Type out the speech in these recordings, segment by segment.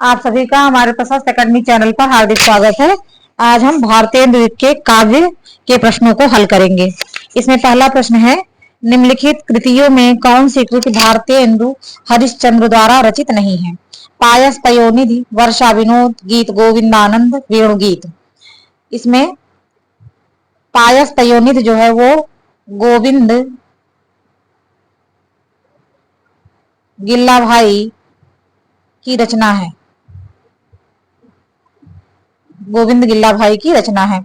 आप सभी का हमारे प्रशस्त अकेडमी चैनल पर हार्दिक स्वागत है। आज हम भारतेंदु के काव्य के प्रश्नों को हल करेंगे। इसमें पहला प्रश्न है, निम्नलिखित कृतियों में कौन सी कृति भारतेंदु हरिश्चंद्र द्वारा रचित नहीं है? पायस पयोनिधि, वर्षा विनोद, गीत गोविंदानंद, वेणु गीत। इसमें पायस पयोनिधि जो है वो गोविंद गिल्ला भाई की रचना है। गोविंद गिल्ला भाई की रचना है।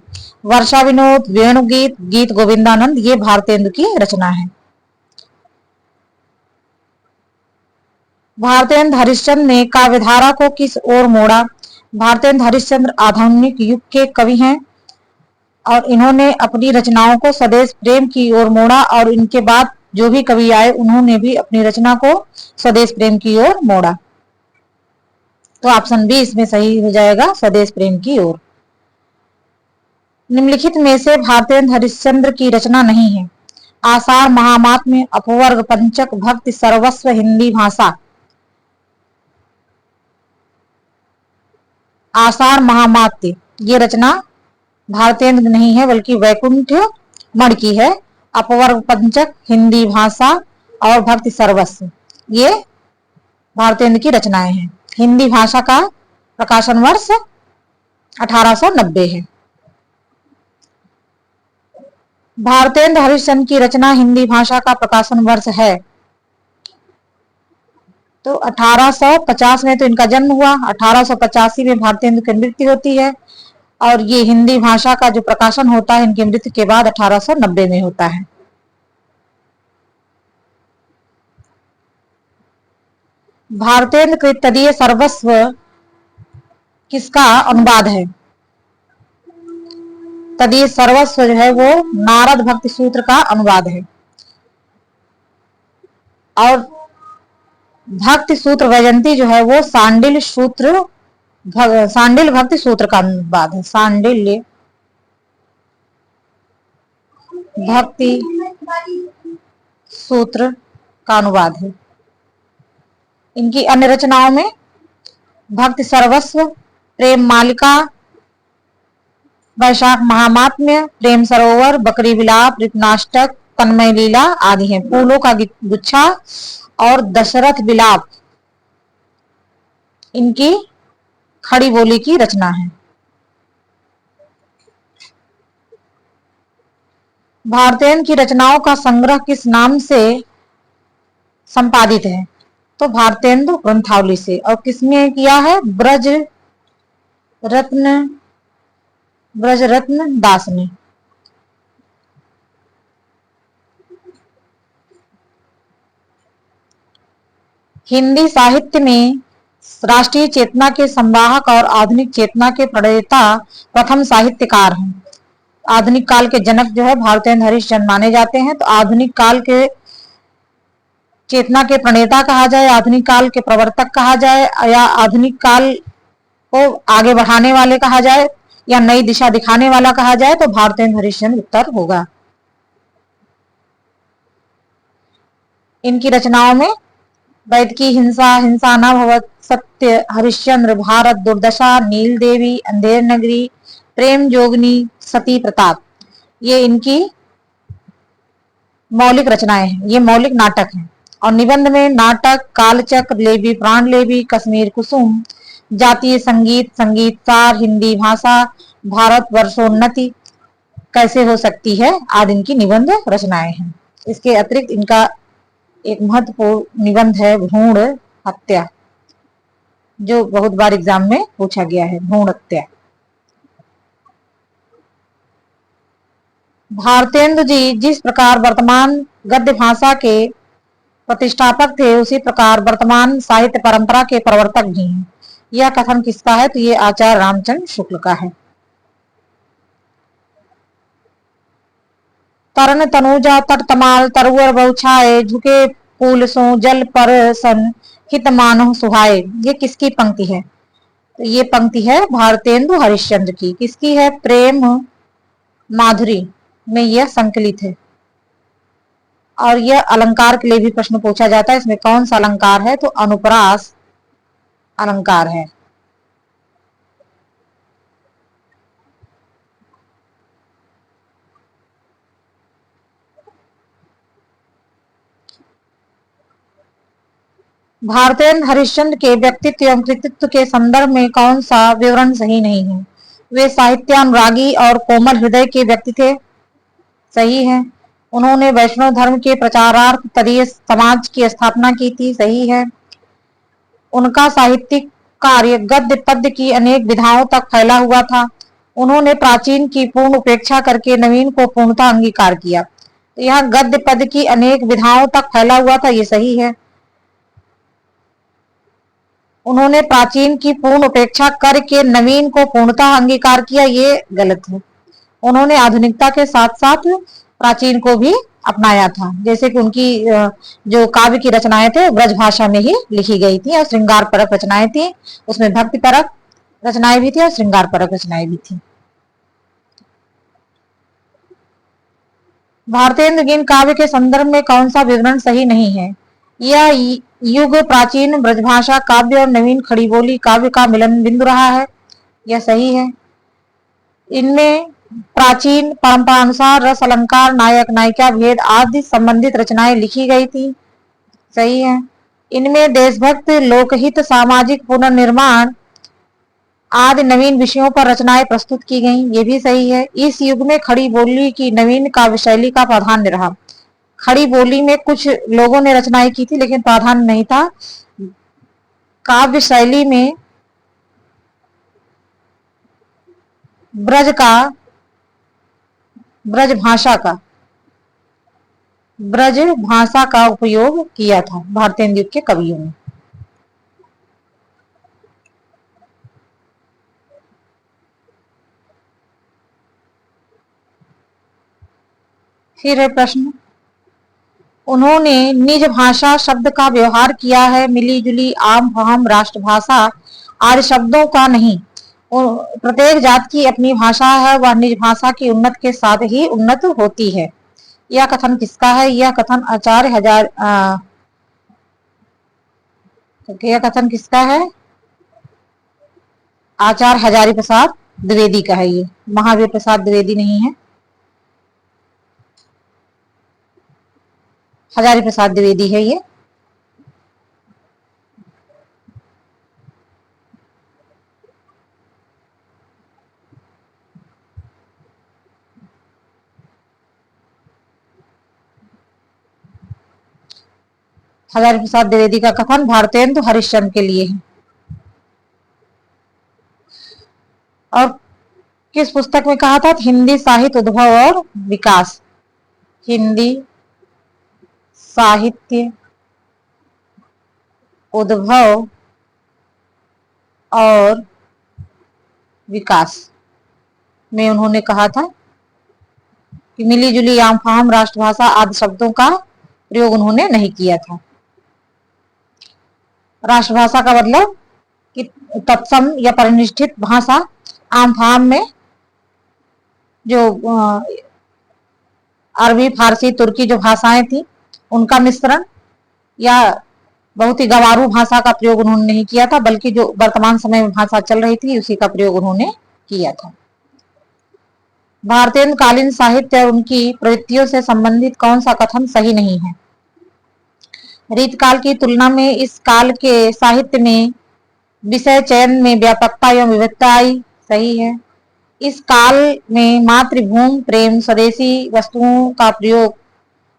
वर्षा विनोद, वेणु गीत, गीत गोविंदानंद ये भारतेंदु की रचना है। भारतेंदु हरिश्चंद्र ने काव्यधारा को किस ओर मोड़ा? भारतेंदु हरिश्चंद्र आधुनिक युग के कवि हैं और इन्होंने अपनी रचनाओं को स्वदेश प्रेम की ओर मोड़ा और इनके बाद जो भी कवि आए उन्होंने भी अपनी रचना को स्वदेश प्रेम की ओर मोड़ा। तो ऑप्शन बी इसमें सही हो जाएगा, स्वदेश प्रेम की ओर। निम्नलिखित में से भारतेंदु हरिश्चंद्र की रचना नहीं है? आषाढ़ महामात्म्य, अपवर्ग पंचक, भक्ति सर्वस्व, हिंदी भाषा। आषाढ़ महामात्य ये रचना भारतेंदु नहीं है बल्कि वैकुंठ मण की है। अपवर्ग पंचक, हिंदी भाषा और भक्ति सर्वस्व ये भारतेंदु की रचनाएं हैं। हिंदी भाषा का प्रकाशन वर्ष 1890 है। भारतेंदु हरिश्चंद्र की रचना हिंदी भाषा का प्रकाशन वर्ष है तो 1850 में तो इनका जन्म हुआ, 1885 में भारतेंदु की मृत्यु होती है और ये हिंदी भाषा का जो प्रकाशन होता है इनकी मृत्यु के बाद 1890 में होता है। भारतेंदु कृत तदीय सर्वस्व किसका अनुवाद है? तदीय सर्वस्व जो है वो नारद भक्ति सूत्र का अनुवाद है और भक्ति सूत्र वैजयंती जो है वो सांडिल्य भक्ति सूत्र का अनुवाद है। सांडिल्य भक्ति सूत्र का अनुवाद है। इनकी अन्य रचनाओं में भक्ति सर्वस्व, प्रेम मालिका, वैशाख महात्म्य, प्रेम सरोवर, बकरी विलाप, ऋतनाष्टक, तन्मय लीला आदि हैं। फूलों का गुच्छा और दशरथ विलाप इनकी खड़ी बोली की रचना है। भारतेंदु की रचनाओं का संग्रह किस नाम से संपादित है? तो भारतेंदु ग्रंथावली से। और किसने किया है? ब्रजरत्न दास ने। हिंदी साहित्य में राष्ट्रीय चेतना के संवाहक और आधुनिक चेतना के प्रणेता प्रथम साहित्यकार हैं। आधुनिक काल के जनक जो है भारतेंदु हरिश्चंद्र माने जाते हैं। तो आधुनिक काल के चेतना के प्रणेता कहा जाए, आधुनिक काल के प्रवर्तक कहा जाए या आधुनिक काल को आगे बढ़ाने वाले कहा जाए या नई दिशा दिखाने वाला कहा जाए तो भारतेंदु हरिश्चंद्र उत्तर होगा। इनकी रचनाओं में वैद की हिंसा, हिंसा न भवत, सत्य, हरिश्चंद्र, भारत, दुर्दशा, नील देवी, अंधेर नगरी, प्रेम जोगनी, सती प्रताप ये इनकी मौलिक रचनाएं हैं। ये मौलिक नाटक हैं। और निबंध में नाटक, कालचक्र, लेवी प्राण लेवी, कश्मीर कुसुम, जातीय संगीत, संगीतकार, हिंदी भाषा, भारत वर्षोन्नति कैसे हो सकती है आदि इनकी निबंध रचनाएं हैं। इसके अतिरिक्त इनका एक महत्वपूर्ण निबंध है भ्रूण हत्या, जो बहुत बार एग्जाम में पूछा गया है। भ्रूण हत्या। भारतेंदु जी जिस प्रकार वर्तमान गद्य भाषा के प्रतिष्ठापक थे उसी प्रकार वर्तमान साहित्य परंपरा के प्रवर्तक भी हैं। यह कथन किसका है? तो ये आचार्य रामचंद्र शुक्ल का है। तरन तनुजा तट तमाल, तरुअर बहुछाए, झुके फूल सो जल पर सन, हित मानो सुहाए ये किसकी पंक्ति है? तो ये पंक्ति है भारतेंदु हरिश्चंद्र की। किसकी है? प्रेम माधुरी में यह संकलित है। और यह अलंकार के लिए भी प्रश्न पूछा जाता है। इसमें कौन सा अलंकार है? तो अनुप्रास अलंकार है। भारतेंद्र हरिश्चंद्र के व्यक्तित्व एवं कृतित्व के संदर्भ में कौन सा विवरण सही नहीं है? वे साहित्यानुरागी और कोमल हृदय के व्यक्ति थे। सही है। उन्होंने वैष्णव धर्म के प्रचारार्थ तरीय समाज की स्थापना की थी। सही है। उनका साहित्यिक कार्य गद्य पद्य की अनेक विधाओं तक फैला हुआ था। उन्होंने प्राचीन की पूर्ण उपेक्षा करके नवीन को पूर्णतः अंगीकार किया। तो यहाँ गद्य पद्य की अनेक विधाओं तक फैला हुआ था, ये सही है। उन्होंने प्राचीन की पूर्ण उपेक्षा करके नवीन को पूर्णतः अंगीकार किया, ये गलत है। उन्होंने आधुनिकता के साथ साथ प्राचीन को भी अपनाया था। जैसे कि उनकी जो काव्य की रचनाएं थे ब्रज भाषा में ही लिखी गई थी और श्रृंगार परक रचनाएं थी। उसमें भक्ति परक रचनाएं भी थी और श्रृंगार परक रचनाएं भी थी। भारतेंद्र गिन काव्य के संदर्भ में कौन सा विवरण सही नहीं है? यह युग प्राचीन ब्रजभाषा काव्य और नवीन खड़ी बोली काव्य का मिलन बिंदु रहा है, यह सही है। इनमें प्राचीन परंपरा अनुसार रस अलंकार, नायक नायिका भेद आदि संबंधित रचनाएं लिखी गई थी। सही है। इनमें देशभक्त, लोकहित, सामाजिक पुनर्निर्माण आदि नवीन विषयों पर रचनाएं प्रस्तुत की गईं, ये भी सही है। इस युग में खड़ी बोली की नवीन काव्य शैली का प्राधान्य रहा। खड़ी बोली में कुछ लोगों ने रचनाएं की थी लेकिन प्राधान्य नहीं था। काव्य शैली में ब्रज भाषा का उपयोग किया था भारतेंद्र युग के कवियों ने। फिर है प्रश्न, उन्होंने निज भाषा शब्द का व्यवहार किया है, मिली जुली, आम, फाहम, राष्ट्रभाषा आदि शब्दों का नहीं। प्रत्येक जात की अपनी भाषा है, वह निज भाषा की उन्नत के साथ ही उन्नत होती है। यह कथन किसका है? यह कथन यह कथन किसका है? आचार्य हजारी प्रसाद द्विवेदी का है। ये महावीर प्रसाद द्विवेदी नहीं है, हजारी प्रसाद द्विवेदी है ये। हजारी प्रसाद द्विवेदी का कथन भारतेंदु हरिश्चंद्र के लिए है। और किस पुस्तक में कहा था? हिंदी साहित्य उद्भव और विकास। हिंदी साहित्य उद्भव और विकास में उन्होंने कहा था कि मिली जुली, आम, फाहम, राष्ट्रभाषा आदि शब्दों का प्रयोग उन्होंने नहीं किया था। राष्ट्रभाषा का मतलब कि तत्सम या परिनिष्ठित भाषा, आम फाहम में जो अरबी, फारसी, तुर्की जो भाषाएं थी उनका मिश्रण, या बहुत ही गंवारू भाषा का प्रयोग उन्होंने नहीं किया था, बल्कि जो वर्तमान समय में भाषा चल रही थी उसी का प्रयोग उन्होंने किया था। भारतेंद्र कालीन साहित्य और उनकी प्रवृत्तियों से संबंधित कौन सा कथन सही नहीं है? रीतकाल की तुलना में इस काल के साहित्य में विषय चयन में व्यापकता एवं विविधता आई। सही है। इस काल में मातृभूमि प्रेम, स्वदेशी वस्तुओं का प्रयोग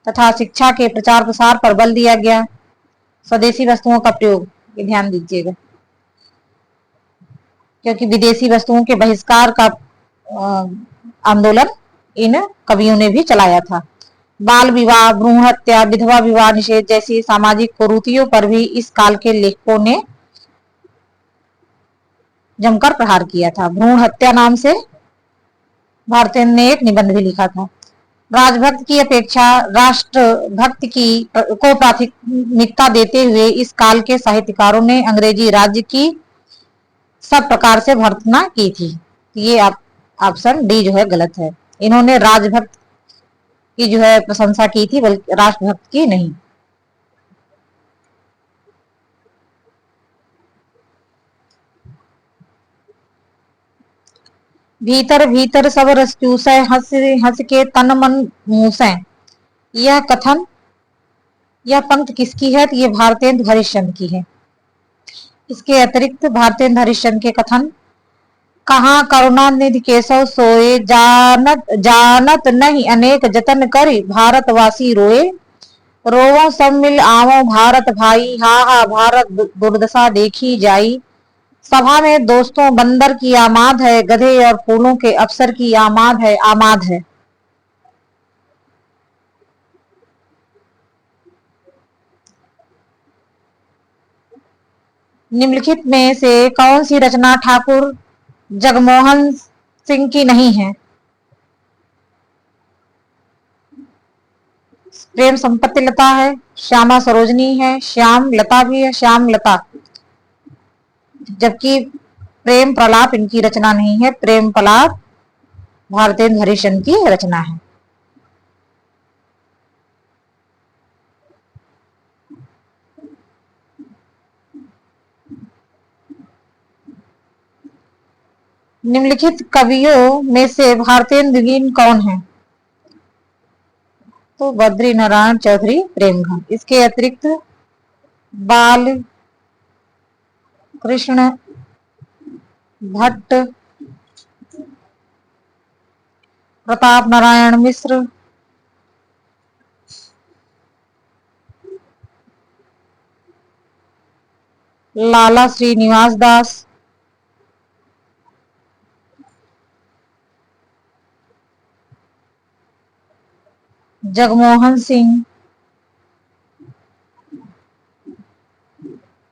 तथा शिक्षा के प्रचार प्रसार पर बल दिया गया। स्वदेशी वस्तुओं का प्रयोग, ये ध्यान दीजिएगा, क्योंकि विदेशी वस्तुओं के बहिष्कार का आंदोलन इन कवियों ने भी चलाया था। बाल विवाह, भ्रूण हत्या, विधवा विवाह निषेध जैसी सामाजिक कुरीतियों पर भी इस काल के लेखकों ने जमकर प्रहार किया था। भ्रूण हत्या नाम से भारतेंद्र ने एक निबंध भी लिखा था। राजभक्त की अपेक्षा राष्ट्रभक्त को प्राथमिकता देते हुए इस काल के साहित्यकारों ने अंग्रेजी राज्य की सब प्रकार से भर्त्सना की थी। ये ऑप्शन डी जो है गलत है। इन्होंने राजभक्त की जो है प्रशंसा की थी, बल्कि राष्ट्रभक्त की नहीं। भीतर भीतर सब रस चूसै, हंस हंस के तन मन मूसै। यह कथन यह पंक्ति किसकी है? तो ये भारतेंदु हरिश्चंद्र की है। इसके अतिरिक्त भारतेंदु हरिश्चंद्र के कथन, कहाँ करुणानिधि केशव सोए, जानत जानत नहीं अनेक जतन करि, भारतवासी रोए, रोवों सब मिल आवों भारत भाई, हा हा भारत दुर्दशा देखी जाई, सभा में दोस्तों बंदर की आमाद है, गधे और फूलों के अफसर की आमाद है। निम्नलिखित में से कौन सी रचना ठाकुर जगमोहन सिंह की नहीं है? प्रेम संपत्ति लता है, श्यामा सरोजनी है, श्याम लता भी है, श्याम लता, जबकि प्रेम प्रलाप इनकी रचना नहीं है। प्रेम प्रलाप भारतेंदु हरिश्चंद्र की रचना है। निम्नलिखित कवियों में से भारतेंदुहीन कौन है? तो बद्री नारायण चौधरी प्रेमघन। इसके अतिरिक्त बाल कृष्ण भट्ट, प्रताप नारायण मिश्र, लाला श्रीनिवास दास, जगमोहन सिंह,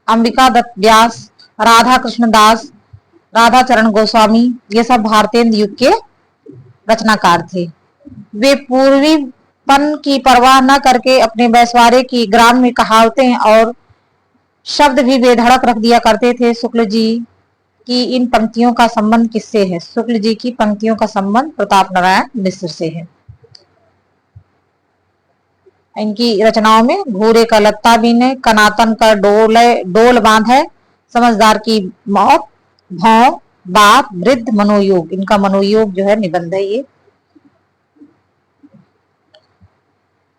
अंबिका दत्त व्यास, राधा कृष्ण दास, राधा चरण गोस्वामी, ये सब भारतेंदु युग के रचनाकार थे। वे पूर्वीपन की परवाह न करके अपने बैसवारे की ग्राम्य कहावतें और शब्द भी बेधड़क रख दिया करते थे। शुक्ल जी की इन पंक्तियों का संबंध किससे है? शुक्ल जी की पंक्तियों का संबंध प्रताप नारायण मिश्र से है। इनकी रचनाओं में घूरे का लत्ता बीने, कनातन का डोल बांधे, समझदार की मौत, भौं, बाप, वृद्ध, मनोयोग, इनका मनोयोग जो है निबंध है ये।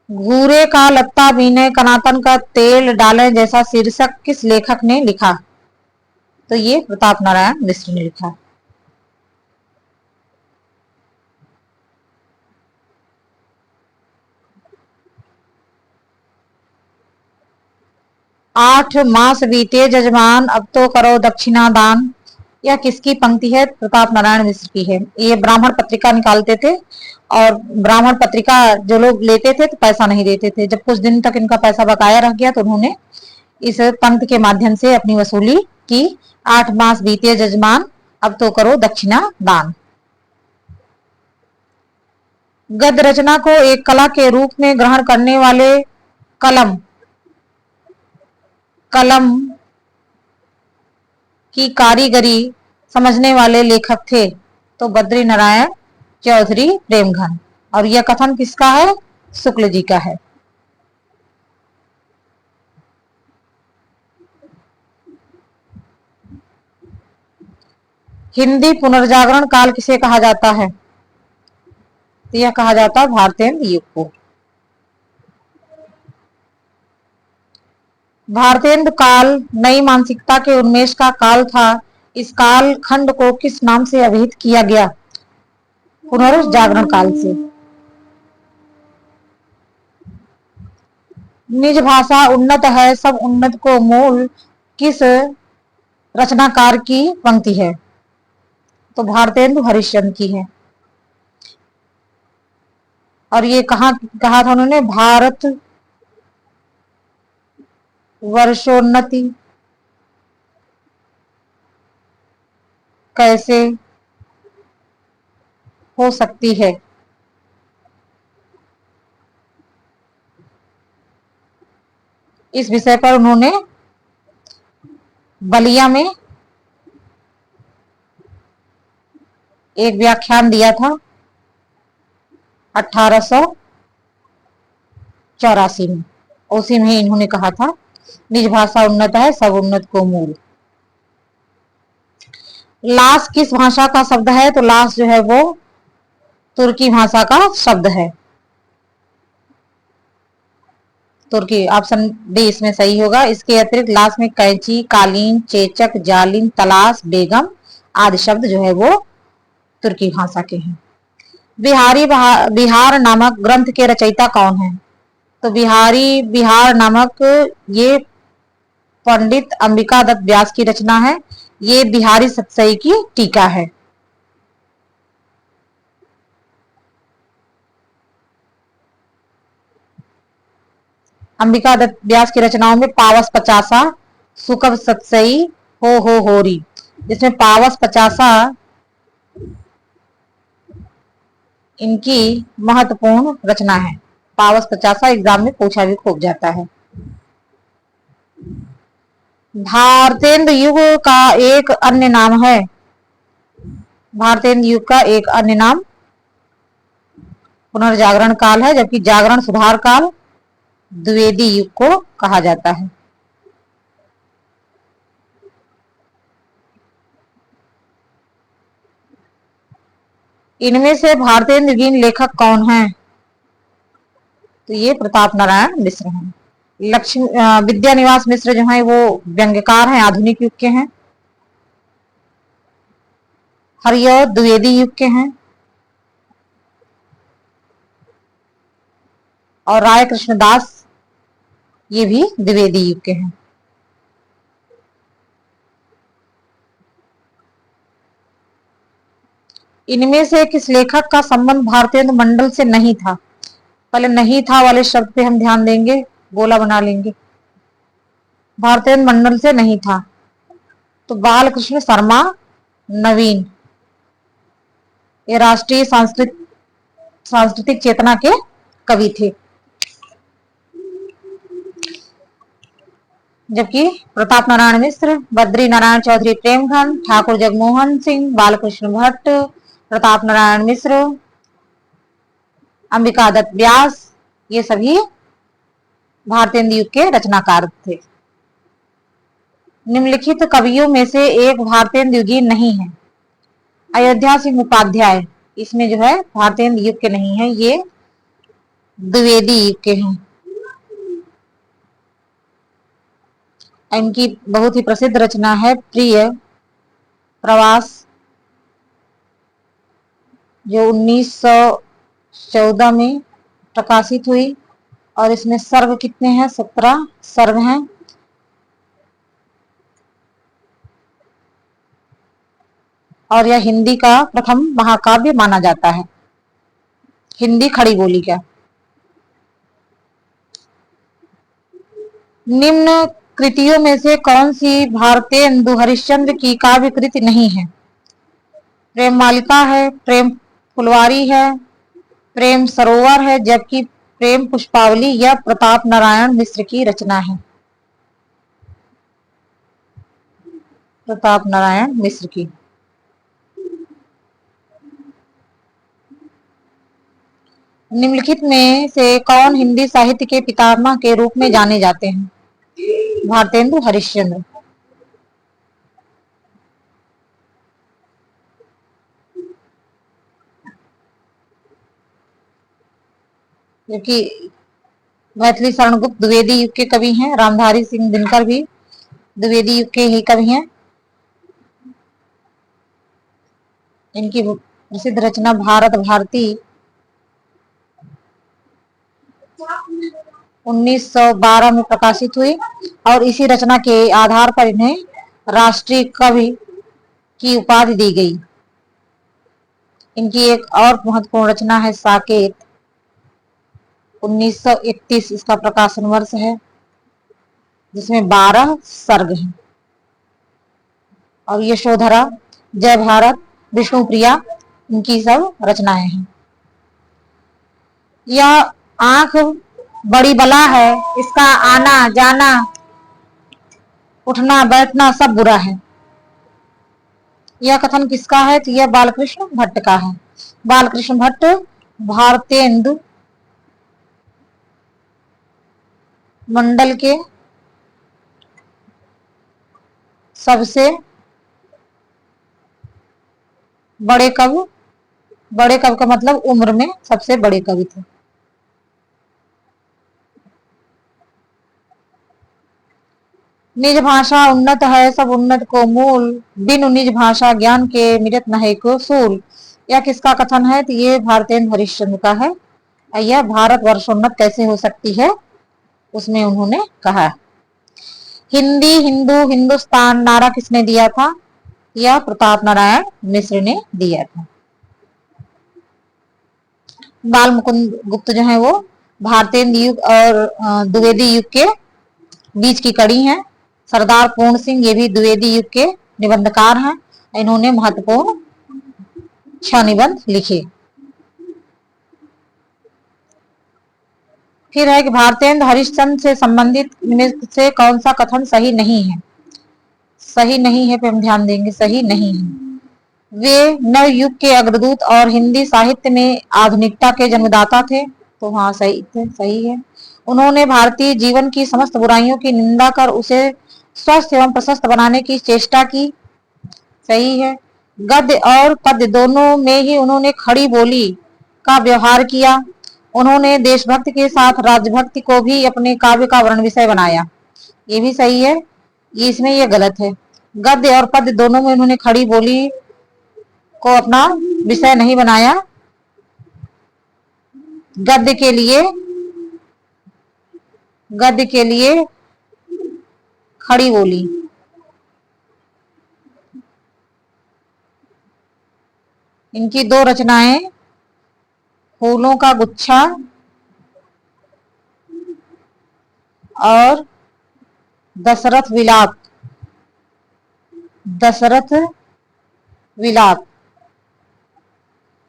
घूरे का लत्ता बीने, कनातन का तेल डालें जैसा शीर्षक किस लेखक ने लिखा? तो ये प्रताप नारायण मिश्र ने लिखा। आठ मास बीते जजमान, अब तो करो दक्षिणा दान, यह किसकी पंक्ति है? प्रताप नारायण मिश्र की है। ये ब्राह्मण पत्रिका निकालते थे और ब्राह्मण पत्रिका जो लोग लेते थे तो पैसा नहीं देते थे। जब कुछ दिन तक इनका पैसा बकाया रह गया तो उन्होंने इस पंक्ति के माध्यम से अपनी वसूली की। 8 मास बीते जजमान, अब तो करो दक्षिणा दान। गद्य रचना को एक कला के रूप में ग्रहण करने वाले कलम की कारीगरी समझने वाले लेखक थे? तो बद्री नारायण चौधरी प्रेमघन। और यह कथन किसका है? शुक्ल जी का है। हिंदी पुनर्जागरण काल किसे कहा जाता है? तो यह कहा जाता है भारतेंदु युग को। भारतेंदु काल नई मानसिकता के उन्मेष का काल था। इस काल खंड को किस नाम से अभिहित किया गया? पुनर्जागरण काल से। निज भाषा उन्नत है, सब उन्नत को मूल किस रचनाकार की पंक्ति है? तो भारतेंदु हरिश्चंद्र की है। और ये कहा था उन्होंने? भारत वर्षोन्नति कैसे हो सकती है? इस विषय पर उन्होंने बलिया में एक व्याख्यान दिया था 1884 में। उसी में इन्होंने कहा था निज भाषा उन्नत है, सब उन्नत को मूल। लास किस भाषा का शब्द है? तो लास जो है वो तुर्की भाषा का शब्द है। तुर्की, ऑप्शन डी इसमें सही होगा। इसके अतिरिक्त लास्ट में कैंची, कालीन, चेचक, जालिम, तलाश, बेगम आदि शब्द जो है वो तुर्की भाषा के हैं। बिहार नामक ग्रंथ के रचयिता कौन है? तो बिहार नामक ये पंडित अंबिका दत्त व्यास की रचना है। ये बिहारी सतसई की टीका है। अंबिका दत्त व्यास की रचनाओं में पावस पचासा, सुकव सतसई, हो होरी, जिसमें पावस पचासा इनकी महत्वपूर्ण रचना है। पावस पचासा एग्जाम में पूछा भी खूब जाता है। भारतेंद्र युग का एक अन्य नाम है। भारतेंद्र युग का एक अन्य नाम पुनर्जागरण काल है, जबकि जागरण सुधार काल द्विवेदी युग को कहा जाता है। इनमें से भारतेंद्र लेखक कौन है? तो ये प्रताप नारायण मिश्र हैं। लक्ष्मी विद्यानिवास मिश्र जो है वो व्यंग्यकार हैं, आधुनिक युग के हैं। हरिऔध द्विवेदी युग के हैं। और राय कृष्णदास ये भी द्विवेदी युग के हैं। इनमें से किस लेखक का संबंध भारतेंद्र मंडल से नहीं था? पहले नहीं था वाले शब्द पे हम ध्यान देंगे, गोला बना लेंगे। भारतेंद्र मंडल से नहीं था तो बालकृष्ण शर्मा नवीन ये राष्ट्रीय सांस्कृतिक चेतना के कवि थे। जबकि प्रताप नारायण मिश्र, बद्री नारायण चौधरी प्रेमघन, ठाकुर जगमोहन सिंह, बालकृष्ण भट्ट, प्रताप नारायण मिश्र, अंबिका दत्त व्यास ये सभी भारतेंद्र युग के रचनाकार थे। निम्नलिखित कवियों में से एक भारतेंद्र युगीन नहीं है। अयोध्या सिंह उपाध्याय इसमें जो है भारतेंद्र युग के नहीं है, ये द्विवेदी युग के हैं। इनकी बहुत ही प्रसिद्ध रचना है प्रिय प्रवास, जो 1914 में प्रकाशित हुई। और इसमें सर्ग कितने हैं? 17 सर्ग हैं। और यह हिंदी का प्रथम महाकाव्य माना जाता है, हिंदी खड़ी बोली का। निम्न कृतियों में से कौन सी भारतेंदु हरिश्चंद्र की काव्य कृति नहीं है? प्रेम मालिका है, प्रेम फुलवारी है, प्रेम सरोवर है, जबकि प्रेम पुष्पावली यह प्रताप नारायण मिश्र की रचना है। प्रताप नारायण मिश्र की। निम्नलिखित में से कौन हिंदी साहित्य के पितामह के रूप में जाने जाते हैं? भारतेंदु हरिश्चंद्र। जबकि मैथिली शरण गुप्त द्विवेदी युग के कवि हैं। रामधारी सिंह दिनकर भी द्विवेदी युग के ही कवि हैं। इनकी प्रसिद्ध रचना भारत भारती 1912 में प्रकाशित हुई और इसी रचना के आधार पर इन्हें राष्ट्रीय कवि की उपाधि दी गई। इनकी एक और महत्वपूर्ण रचना है साकेत, 1931 इसका प्रकाशन वर्ष है, जिसमें 12 सर्ग हैं। और यशोधरा, जय भारत, विष्णुप्रिया इनकी सब रचनाएं हैं। यह आंख बड़ी बला है, इसका आना जाना उठना बैठना सब बुरा है। यह कथन किसका है? तो यह बालकृष्ण भट्ट का है। बालकृष्ण भट्ट भारतेंदु मंडल के सबसे बड़े कवि का मतलब उम्र में सबसे बड़े कवि थे। निज भाषा उन्नत है सब उन्नत को मूल, बिनु निज भाषा ज्ञान के मिलत नहीं को सूल। यह किसका कथन है? तो ये भारतेंदु हरिश्चंद्र का है। यह भारत वर्षोन्नत कैसे हो सकती है, उसमें उन्होंने कहा। हिंदी, हिंदू, हिंदुस्तान नारा किसने दिया था? यह प्रताप नारायण मिश्र ने दिया था। बाल मुकुंद गुप्त जो है वो भारतेंदु युग और द्विवेदी युग के बीच की कड़ी हैं। सरदार पूर्ण सिंह ये भी द्विवेदी युग के निबंधकार हैं। इन्होंने महत्वपूर्ण 6 निबंध लिखे। फिर है कि भारतेंदु हरिश्चंद्र से संबंधित इनमें से कौन सा कथन सही नहीं है? सही नहीं है पे हम ध्यान देंगे, सही नहीं है। वे नव युग के अग्रदूत और हिंदी साहित्य में आधुनिकता के जन्मदाता थे, तो हाँ सही थे, सही है। उन्होंने भारतीय जीवन की समस्त बुराइयों की निंदा कर उसे स्वस्थ एवं प्रशस्त बनाने की चेष्टा की, सही है। गद्य और पद्य दोनों में ही उन्होंने खड़ी बोली का व्यवहार किया। उन्होंने देशभक्ति के साथ राजभक्ति को भी अपने काव्य का वर्ण विषय बनाया, ये भी सही है। इसमें ये गलत है। गद्य और पद्य दोनों में उन्होंने खड़ी बोली को अपना विषय नहीं बनाया। गद्य के लिए खड़ी बोली, इनकी 2 रचनाएं फूलों का गुच्छा और दशरथ विलाप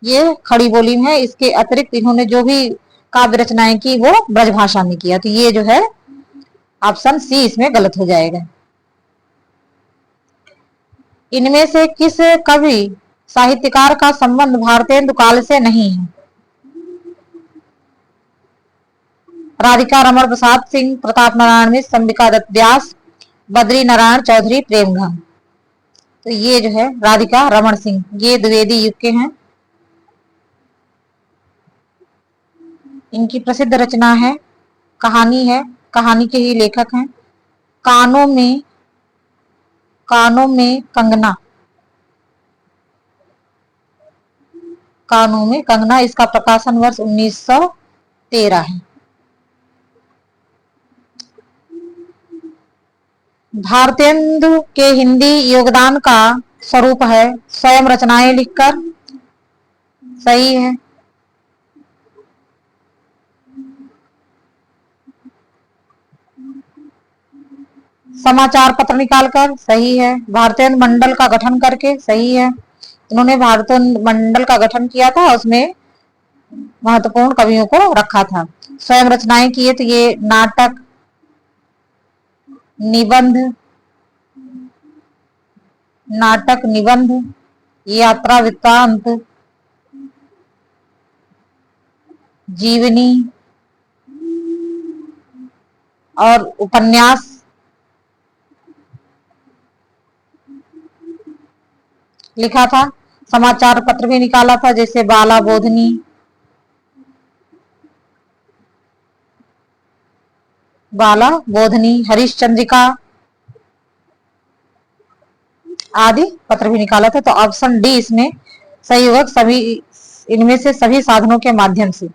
ये खड़ी बोली में है। इसके अतिरिक्त इन्होंने जो भी काव्य रचनाएं की वो ब्रजभाषा में किया, तो ये जो है ऑप्शन सी इसमें गलत हो जाएगा। इनमें से किस कवि साहित्यकार का संबंध भारतेंदु काल से नहीं है? राधिका रमण प्रसाद सिंह, प्रताप नारायण मिश्र, अंबिका दत्त व्यास, बद्री नारायण चौधरी, प्रेमघन। तो ये जो है राधिका रमण सिंह, ये द्विवेदी युग के हैं। इनकी प्रसिद्ध रचना है कहानी के ही लेखक हैं। कानों में कंगना, इसका प्रकाशन वर्ष 1913 है। भारतेंदु के हिंदी योगदान का स्वरूप है स्वयं रचनाएं लिखकर, सही है। समाचार पत्र निकालकर, सही है। भारतेंदु मंडल का गठन करके, सही है। उन्होंने भारतेंदु मंडल का गठन किया था, उसमें महत्वपूर्ण कवियों को रखा था। स्वयं रचनाएं किए तो ये नाटक, निबंध, यात्रा वृत्तांत, जीवनी और उपन्यास लिखा था। समाचार पत्र भी निकाला था, जैसे बाला बोधनी, हरिश्चंद्रिका आदि पत्र भी निकाला था। तो ऑप्शन डी इसमें सही होगा, सभी इनमें से सभी साधनों के माध्यम से।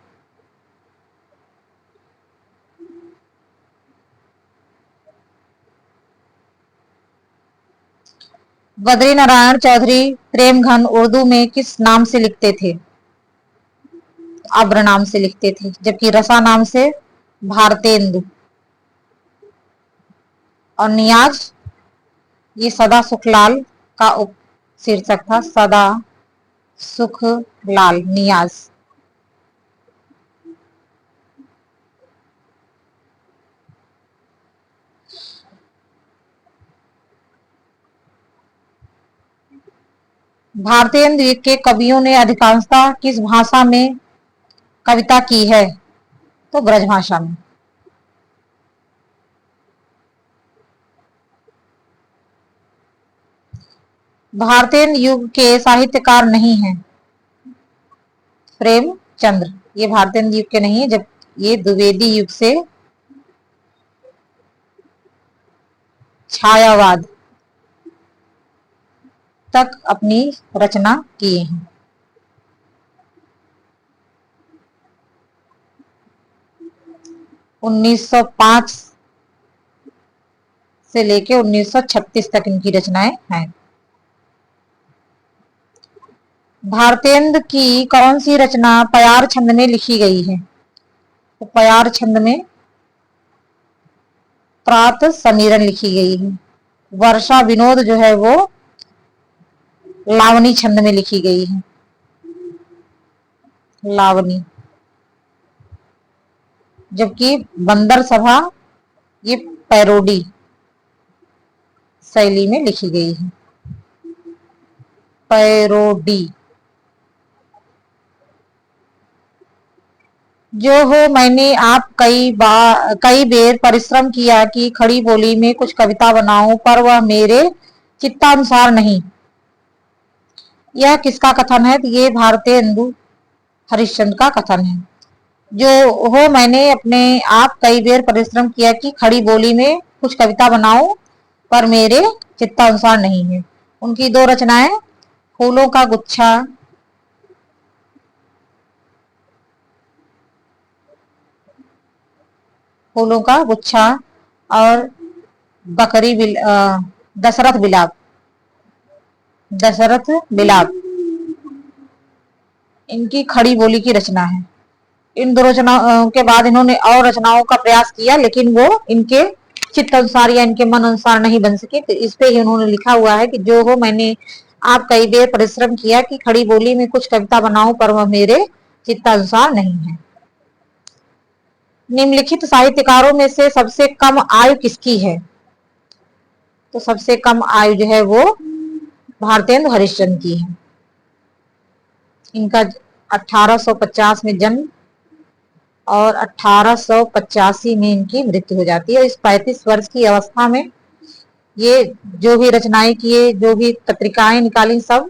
बद्री नारायण चौधरी प्रेमघन उर्दू में किस नाम से लिखते थे? अब्र नाम से लिखते थे, जबकि रसा नाम से भारतेंदु। और नियाज ये सदा सुखलाल का उप शीर्षक था, सदा सुखलाल नियाज। भारतेंदु युग के कवियों ने अधिकांशतः किस भाषा में कविता की है? तो ब्रजभाषा में। भारतेंदु युग के साहित्यकार नहीं हैं प्रेमचंद्र, ये भारतेंदु युग के नहीं है, जब ये द्विवेदी युग से छायावाद तक अपनी रचना किए हैं। 1905 से लेके 1936 तक इनकी रचनाएं हैं। भारतेंदु की कौन सी रचना प्यार छंद में लिखी गई है? तो प्यार छंद में प्रात समीरण लिखी गई है। वर्षा विनोद जो है वो लावनी छंद में लिखी गई है। लावनी। जबकि बंदर सभा ये पैरोडी शैली में लिखी गई है। पैरोडी। जो हो मैंने आप कई बेर परिश्रम किया कि खड़ी बोली में कुछ कविता बनाऊं, पर वह मेरे चित्तानुसार नहीं। यह किसका कथन है? ये भारतेंदु हरिश्चंद्र का कथन है। जो हो मैंने अपने आप कई बेर परिश्रम किया कि खड़ी बोली में कुछ कविता बनाऊं, पर मेरे चित्तानुसार नहीं है। उनकी दो रचनाएं फूलों का गुच्छा फूलों का गुच्छा और दशरथ बिलाप। दशरथ बिलाप इनकी खड़ी बोली की रचना है। इन दो रचनाओं के बाद इन्होंने और रचनाओं का प्रयास किया, लेकिन वो इनके चित्त अनुसार या इनके मन अनुसार नहीं बन सके। तो इस पे ही उन्होंने लिखा हुआ है कि जो हो मैंने आप कई देर परिश्रम किया कि खड़ी बोली में कुछ कविता बनाऊं, पर वह मेरे चित्तानुसार नहीं है। निम्नलिखित साहित्यकारों में से सबसे कम आयु किसकी है? तो सबसे कम आयु जो है वो भारतेंदु हरिश्चंद्र की है। इनका 1850 में जन्म और 1885 में इनकी मृत्यु हो जाती है। इस 35 वर्ष की अवस्था में ये जो भी रचनाएं किए, जो भी पत्रिकाएं निकाली, सब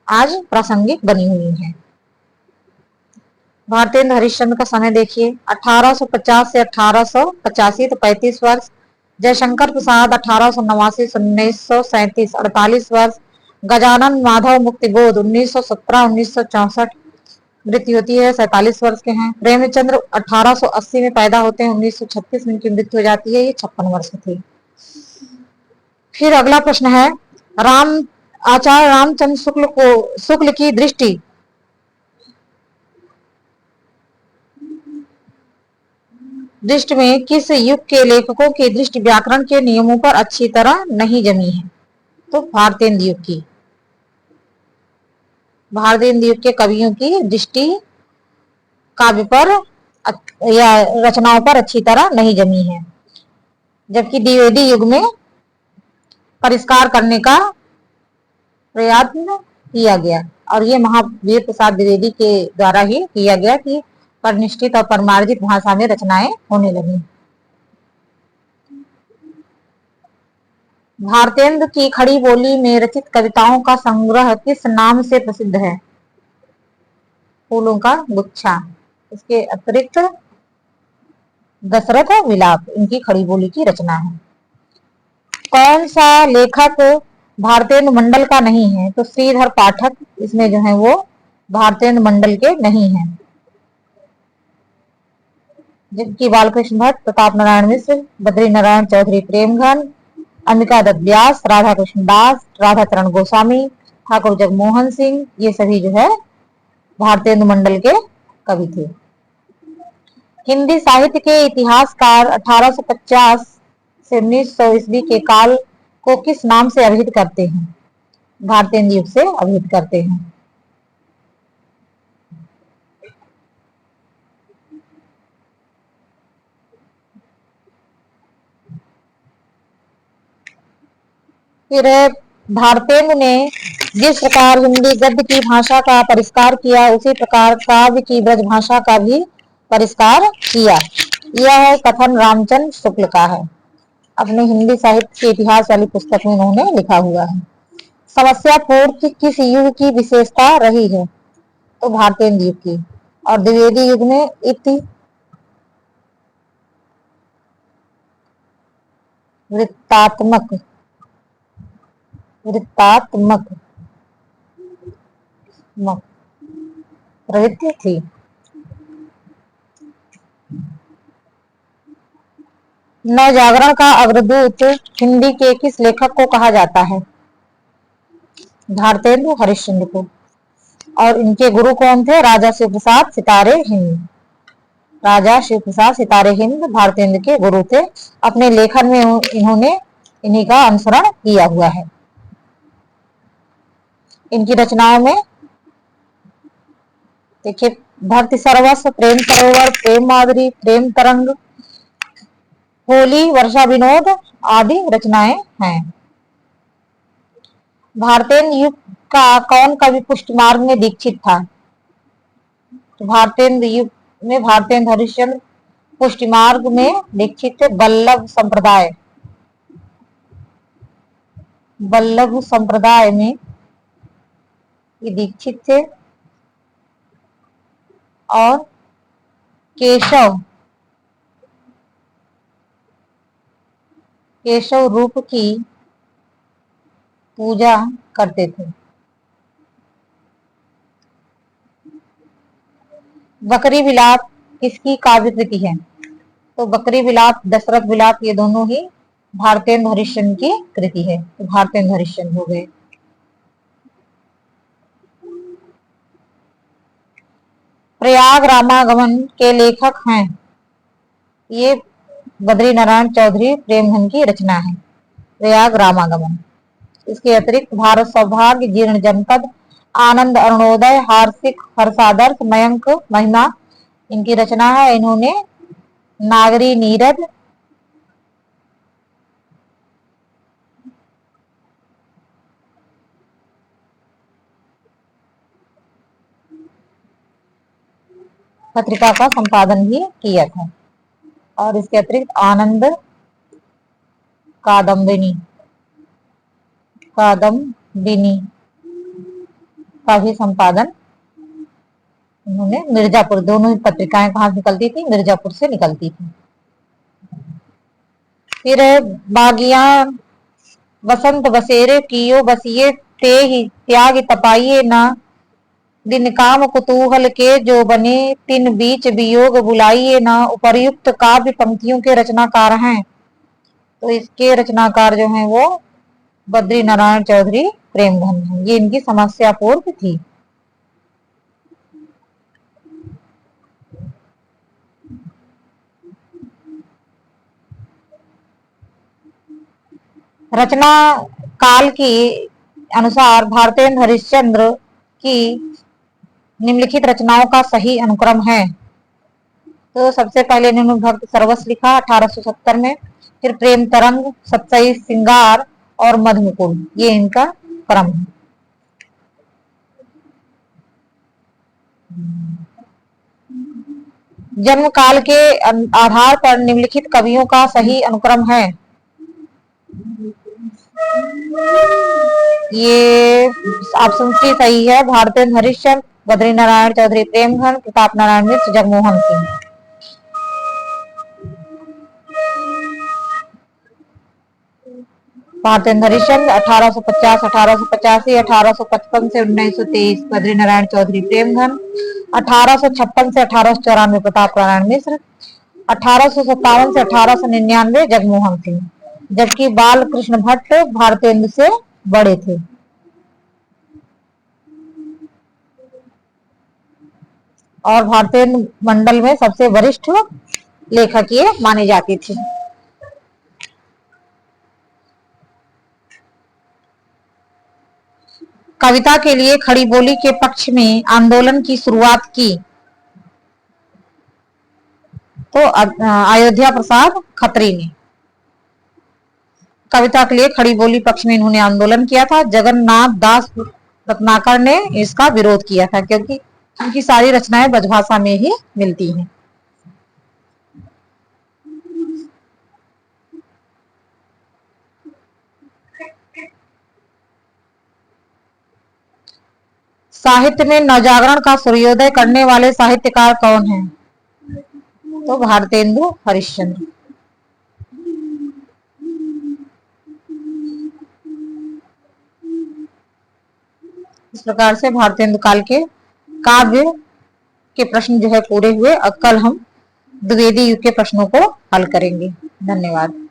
आज प्रासंगिक बनी हुई हैं। भारतेंदु हरिश्चंद्र का समय देखिए, 1850 से 1885 तो 35 वर्ष। जयशंकर प्रसाद 1889 से 1937 48 वर्ष। गजानन माधव मुक्तिबोध 1917-1964 मृत्यु होती है, 47 वर्ष के हैं। प्रेमचंद्र 1880 में पैदा होते हैं, 1936 में इनकी मृत्यु हो जाती है, ये 56 वर्ष के थे। फिर अगला प्रश्न है, आचार्य रामचंद्र शुक्ल की दृष्टि में किस युग के लेखकों की दृष्टि व्याकरण के नियमों पर अच्छी तरह नहीं जमी है? तो भारतेंदु युग की। भारतेंदु युग के कवियों की दृष्टि काव्य पर या रचनाओं पर अच्छी तरह नहीं जमी है। जबकि द्विवेदी युग में परिष्कार करने का प्रयत्न किया गया, और ये महावीर प्रसाद द्विवेदी के द्वारा ही किया गया कि परिनिष्ठित और परमार्जित भाषा में रचनाएं होने लगी। भारतेंदु की खड़ी बोली में रचित कविताओं का संग्रह किस नाम से प्रसिद्ध है? फूलों का गुच्छा। इसके अतिरिक्त दशरथ विलाप इनकी खड़ी बोली की रचना है। कौन सा लेखक भारतेंदु मंडल का नहीं है? तो श्रीधर पाठक इसमें जो है वो भारतेंदु मंडल के नहीं है। जबकि बालकृष्ण भट्ट, प्रताप नारायण मिश्र, बद्री नारायण चौधरी प्रेमघन, अंबिका दत्त व्यास, राधा कृष्ण दास, राधा चरण गोस्वामी, ठाकुर जगमोहन सिंह, ये सभी जो है भारतेंदु मंडल के कवि थे। हिंदी साहित्य के इतिहासकार 1850 से 1900 ईस्वी के काल को किस नाम से अभिहित करते हैं? भारतेंदु युग से अभिहित करते हैं। फिर भारतेंदु ने जिस प्रकार हिंदी गद्य की भाषा का परिष्कार किया, उसी प्रकार काव्य की ब्रज भाषा का भी परिष्कार किया। यह कथन रामचंद्र शुक्ल का है। अपने हिंदी साहित्य के इतिहास वाली पुस्तक में उन्होंने लिखा हुआ है। समस्या पूर्ति किस युग की विशेषता रही है? तो भारतेंदु युग की। और द्विवेदी युग में वृत्तात्मक वृत्तात्मक प्रवृत्ति थी। नवजागरण का अग्रदूत हिंदी के किस लेखक को कहा जाता है? भारतेंदु हरिश्चंद्र को। और इनके गुरु कौन थे? राजा शिव प्रसाद सितारे हिंद। राजा शिव प्रसाद सितारे हिंद भारतेंदु के गुरु थे। अपने लेखन में इन्होंने इन्हीं का अनुसरण किया हुआ है। इनकी रचनाओं में देखिए, भक्ति सरवस, प्रेम सरोवर, प्रेम माधुरी, प्रेम तरंग, होली, वर्षा विनोद आदि रचनाएं हैं। भारतेंदु युग का कौन कवि पुष्टिमार्ग में दीक्षित था? तो भारतेंदु युग में भारतेंदु हरिश्चंद्र पुष्टिमार्ग में दीक्षित थे। बल्लभ संप्रदाय में ये दीक्षित थे। और केशव रूप की पूजा करते थे। बकरी विलाप किसकी काव्य कृति है? तो बकरी विलाप, दशरथ विलाप, ये दोनों ही भारतेंदु हरिश्चंद्र की कृति है। तो भारतेंदु हरिश्चंद्र हो गए। प्रयाग रामागमन के लेखक हैं? ये बद्री नारायण चौधरी प्रेमधन की रचना है प्रयाग रामागमन। इसके अतिरिक्त भारत सौभाग्य, जीर्ण जनपद, आनंद अरुणोदय, हार्सिक, हर्षादर्श, मयंक महिमा इनकी रचना है। इन्होंने नागरी नीरद, पत्रिका का संपादन भी किया था। और इसके अतिरिक्त आनंद कादम्बिनी का भी संपादन उन्होंने मिर्जापुर, दोनों ही पत्रिकाएं कहाँ से निकलती थी? मिर्जापुर से निकलती थी। फिर बागिया वसंत बसेरे कियो बसिए ते ही त्याग तपाइए ना, दिन काम कुतूहल के जो बने तिन बीच वियोग बुलाइए ना। उपर्युक्त काव्य पंक्तियों के रचनाकार हैं। तो इसके रचनाकार जो हैं वो बद्री नारायण चौधरी प्रेमधन है। ये इनकी समस्या पूर्व थी। रचना काल के अनुसार भारतेंदु हरिश्चंद्र की निम्नलिखित रचनाओं का सही अनुक्रम है। तो सबसे पहले इन्होंने भक्त सरवस लिखा 1870 में। फिर प्रेम तरंग, सत्सई सिंगार और मधुमुकुल, ये इनका क्रम है। जन्म काल के आधार पर निम्नलिखित कवियों का सही अनुक्रम है। ये ऑप्शन सी सही है। भारतेंदु हरिश्चंद्र, बद्री नारायण चौधरी प्रेमधन, प्रताप नारायण मिश्र, जगमोहन सिंह। भारतेंदु हरिश्चंद्र 1850, 1885, 1855 से 1923 बद्री नारायण चौधरी प्रेमधन, 1856 से 1894 प्रताप नारायण मिश्र, 1857 से 1899 जगमोहन सिंह। जबकि बाल कृष्ण भट्ट भारतेंदु से बड़े थे। और भारतेंदु मंडल में सबसे वरिष्ठ लेखक ये माने जाते थे। कविता के लिए खड़ी बोली के पक्ष में आंदोलन की शुरुआत की तो अयोध्या प्रसाद खत्री ने। कविता के लिए खड़ी बोली पक्ष में इन्होंने आंदोलन किया था। जगन्नाथ दास रत्नाकर ने इसका विरोध किया था, क्योंकि उनकी सारी रचनाएं ब्रजभाषा में ही मिलती हैं। साहित्य में नवजागरण का सूर्योदय करने वाले साहित्यकार कौन हैं? तो भारतेंदु हरिश्चंद्र। इस प्रकार से भारतेंदु काल के काव्य के प्रश्न जो है पूरे हुए। अब कल हम द्विवेदी युग के प्रश्नों को हल करेंगे। धन्यवाद।